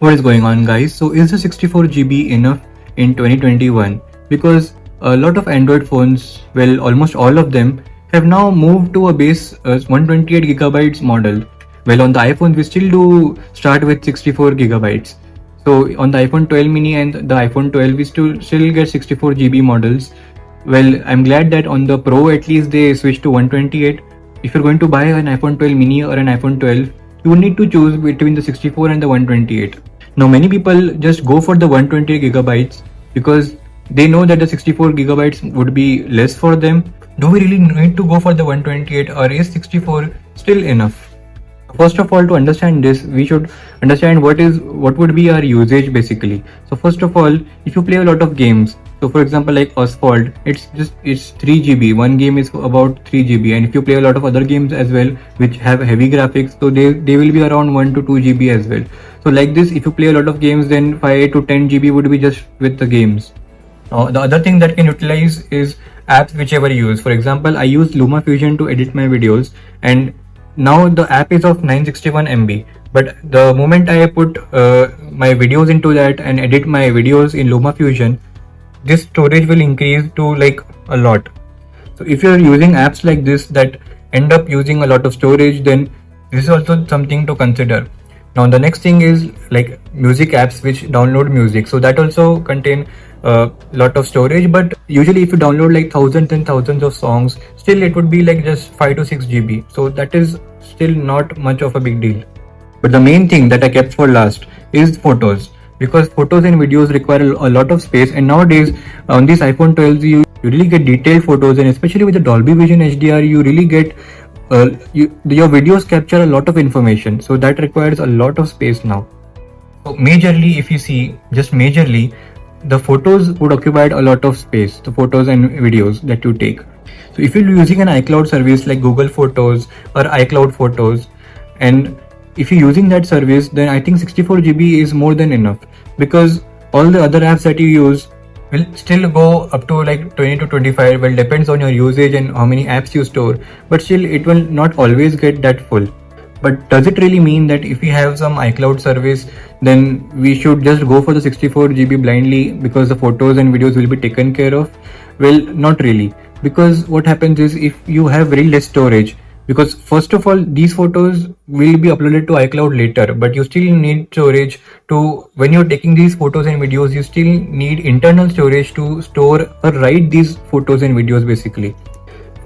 What is going on, guys? So is the 64 GB enough in 2021? Because a lot of Android phones, well, almost all of them have now moved to a base 128 gigabytes model. Well, on the iPhone we still do start with 64 gigabytes. So on the iPhone 12 mini and the iPhone 12 we still get 64 GB models. Well, I'm glad that on the Pro at least they switched to 128. If you're going to buy an iPhone 12 mini or an iPhone 12, you need to choose between the 64 and the 128. Now many people just go for the 128 gigabytes because they know that the 64 gigabytes would be less for them. Do we really need to go for the 128, or is 64 still enough? First of all, to understand this, we should understand what would be our usage basically. So first of all, if you play a lot of games, so for example like Asphalt, it's 3 GB. One game is about 3 GB, and if you play a lot of other games as well which have heavy graphics, so they will be around 1 to 2 GB as well. So like this, if you play a lot of games, then 5 to 10 GB would be just with the games. The other thing that can utilize is apps whichever you use. For example, I use LumaFusion to edit my videos, and now the app is of 961 MB, but the moment I put my videos into that and edit my videos in LumaFusion, this storage will increase to like a lot. So if you're using apps like this that end up using a lot of storage, then this is also something to consider. Now the next thing is like music apps which download music, so that also contain a lot of storage, but usually if you download like thousands and thousands of songs, still it would be like just 5 to 6 GB, so that is still not much of a big deal. But the main thing that I kept for last is photos, because photos and videos require a lot of space, and nowadays on these iPhone 12s you really get detailed photos, and especially with the Dolby Vision HDR you really get your videos capture a lot of information, so that requires a lot of space now. So majorly, if you see, just majorly, the photos would occupy a lot of space, the photos and videos that you take. So if you're using an iCloud service like Google Photos or iCloud Photos, and if you're using that service, then I think 64 GB is more than enough, because all the other apps that you use will still go up to like 20 to 25. Well, depends on your usage and how many apps you store, but still it will not always get that full. But does it really mean that if we have some iCloud service, then we should just go for the 64 GB blindly because the photos and videos will be taken care of? Well, not really, because what happens is if you have very less storage, because first of all these photos will be uploaded to iCloud later, but you still need storage to, when you're taking these photos and videos, you still need internal storage to store or write these photos and videos basically.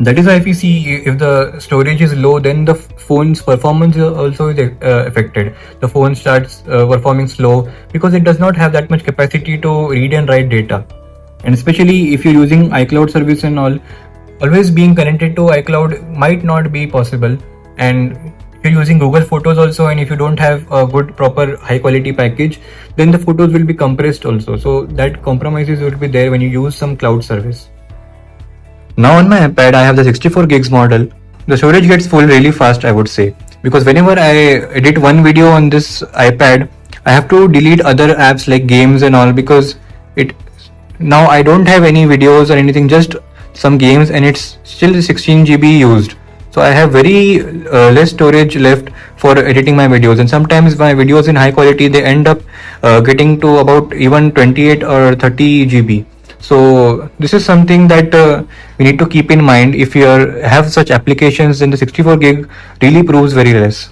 That is why if you see, if the storage is low, then the phone's performance also is affected. The phone starts performing slow because it does not have that much capacity to read and write data. And especially if you're using iCloud service and all, always being connected to iCloud might not be possible. And if you're using Google Photos also, and if you don't have a good proper high quality package, then the photos will be compressed also. So that compromises will be there when you use some cloud service. Now on my iPad I have the 64 gigs model. The storage gets full really fast, I would say, because whenever I edit one video on this iPad, I have to delete other apps like games and all, because now I don't have any videos or anything, just some games, and it's still 16 GB used. So I have very less storage left for editing my videos, and sometimes my videos in high quality, they end up getting to about even 28 or 30 GB. So this is something that we need to keep in mind. If you have such applications, then the 64 gig really proves very less.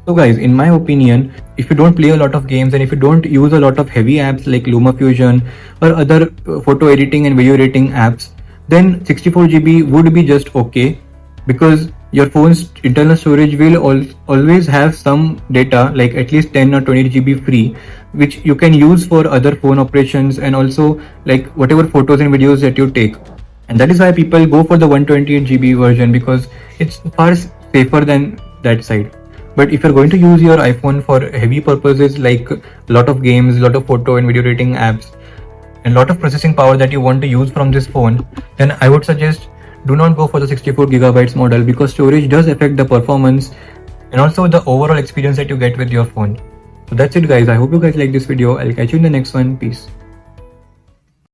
So guys, in my opinion, if you don't play a lot of games and if you don't use a lot of heavy apps like LumaFusion or other photo editing and video editing apps, then 64 GB would be just okay, because your phone's internal storage will always have some data, like at least 10 or 20 GB free, which you can use for other phone operations and also like whatever photos and videos that you take. And that is why people go for the 128 GB version, because it's far safer than that side. But if you're going to use your iPhone for heavy purposes like a lot of games, a lot of photo and video editing apps, and a lot of processing power that you want to use from this phone, then I would suggest do not go for the 64 gigabytes model, because storage does affect the performance and also the overall experience that you get with your phone. So that's it guys, I hope you guys like this video. I'll catch you in the next one. Peace.